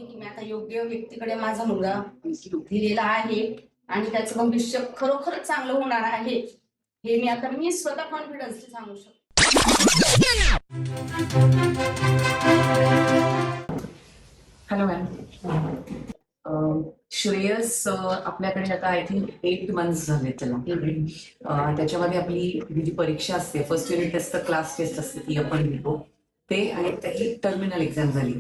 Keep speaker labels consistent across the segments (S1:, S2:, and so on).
S1: की मी आता योग्य व्यक्तीकडे माझा मुलगा दिलेला आहे आणि त्याचं भविष्य खरोखरच चांगलं होणार आहे, हे मी स्वतः कॉन्फिडन्सली सांगू शकतो.
S2: Hello ma'am. श्रेयस आपल्याकडे आता आय थिंक 8 मंथ्स झाले त्याला. त्याच्यामध्ये आपली जी परीक्षा असते, फर्स्ट युनिट टेस्ट तर क्लास टेस्ट असते ती आपण लिहितो ते, आणि त्याची टर्मिनल एक्झाम झाली.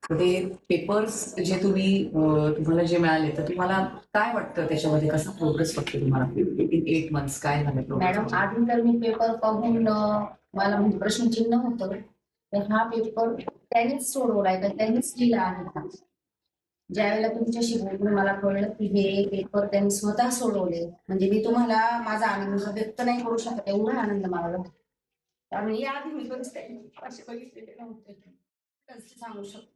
S2: तर ते पेपर्स जे तुम्हाला जे मिळाले, तर तुम्हाला काय वाटतं त्याच्यामध्ये, कसा प्रोग्रेस वाटतो तुम्हाला? 8 मंथ्स काय झालं
S1: मॅडम, आधी तर मी पेपर पाहून मला म्हणजे प्रश्नचिन्ह होतं, तर हा पेपर त्यांनीच सोडवलाय का त्यांनीच लिहिला आहे का? ज्यावेळेला तुमच्याशी बोलून मला कळलं की हे पेपर त्यांनी स्वतः सोडवले, म्हणजे मी तुम्हाला माझा आनंद व्यक्त नाही करू शकत, एवढा आनंद मला झाला. कारण याआधी मी कधीच असे बघितलेले नव्हते, सांगू शकतो.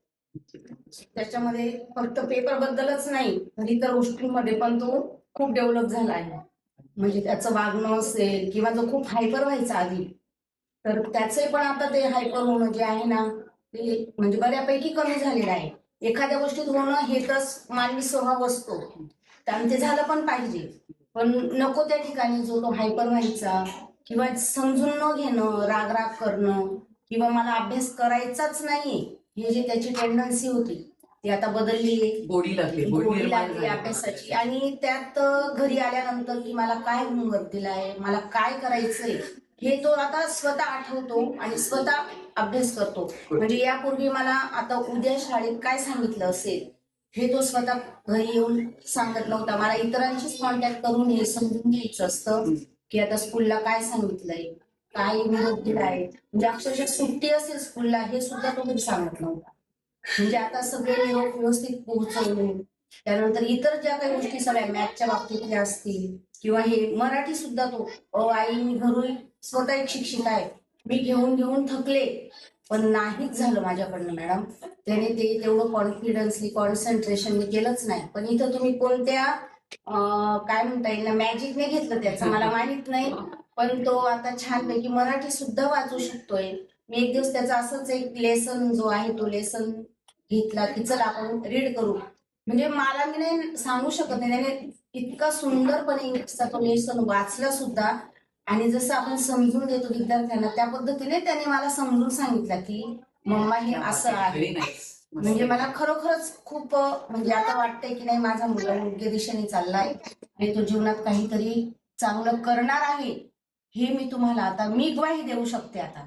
S1: त्याच्यामध्ये फक्त पेपर बद्दलच नाही तर इतर गोष्टींमध्ये पण तो खूप डेव्हलप झाला आहे. म्हणजे त्याचं वागणं असेल किंवा जो खूप हायपर व्हायचा आधी, तर त्याचे पण आता ते हायपर होणं जे आहे ना, ते म्हणजे बऱ्यापैकी कमी झालेलं आहे. एखाद्या गोष्टीत होणं हे तर मानवी स्वभाव असतो, त्यामुळे ते झालं पण पाहिजे, पण नको त्या ठिकाणी जो तो हायपर व्हायचा किंवा समजून न घेणं, राग करणं किंवा मला अभ्यास करायचाच नाही, हे जे त्याची टेंडन्सी होती ती आता बदलली आहे.
S2: गोडी लागली
S1: अभ्यासाची. आणि त्यात घरी आल्यानंतर की मला काय होमवर्क दिलाय, मला काय करायचंय, हे तो आता स्वतः आठवतो आणि स्वतः अभ्यास करतो. म्हणजे यापूर्वी मला आता उद्या शाळेत काय सांगितलं असेल हे तो स्वतः घरी येऊन सांगत नव्हता. मला इतरांशीच कॉन्टॅक्ट करून हे समजून घ्यायचं असतं की आता स्कूलला काय सांगितलंय, काय निरोप दिलाय. म्हणजे अक्षरशः सुट्टी असेल स्कूलला हे सुद्धा तो घरी सांगत नव्हता. म्हणजे आता सगळे निरोप व्यवस्थित पोहोचवले. त्यानंतर इतर ज्या काही गोष्टी सगळ्या मॅथच्या बाबतीतल्या असतील किंवा हे मराठी सुद्धा तो आई मी घरून स्वतः एक शिक्षिका आहे, मी घेऊन घेऊन थकले पण नाहीच झालं माझ्याकडनं मॅडम. त्याने ते तेवढं कॉन्फिडन्सली कॉन्सन्ट्रेशनने केलंच नाही. पण इथं तुम्ही कोणत्या काय म्हणता येईल ना, मॅजिकने घेतलं त्याचं मला माहित नाही, पण तो आता छानपैकी मराठी सुद्धा वाचू शकतोय. मी एक दिवस त्याचा असंच एक लेसन जो आहे तो लेसन घेतला की चल आपण रीड करू, म्हणजे मला मी नाही सांगू शकत नाही, त्याने इतका सुंदरपणे इंग्लिशचा तो लेसन वाचला सुद्धा. आणि जसं आपण समजून देतो विद्यार्थ्यांना त्या पद्धतीने त्याने मला समजून सांगितलं की मम्मा हे असं आहे. म्हणजे मला खरोखरच खूप म्हणजे आता वाटतंय की नाही माझा मुलगा योग्य दिशेने चाललाय आणि तो जीवनात काहीतरी चांगलं करणार आहे, हे मी तुम्हाला आता मी ग्वाही देऊ शकते. आता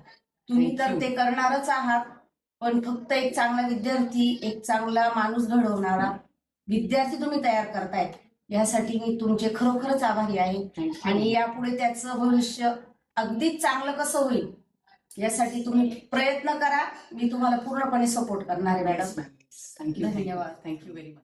S1: तुम्ही तर ते करणारच आहात, पण फक्त एक चांगला विद्यार्थी, एक चांगला माणूस घडवणारा विद्यार्थी तुम्ही तयार करतायत, यासाठी मी तुमचे खरोखरच आभारी आहे. आणि यापुढे त्याचं भविष्य अगदीच चांगलं कसं होईल यासाठी तुम्ही प्रयत्न करा, मी तुम्हाला पूर्णपणे सपोर्ट करणार आहे मॅडम.
S2: थँक्यू.
S1: धन्यवाद.
S2: Thank you very much.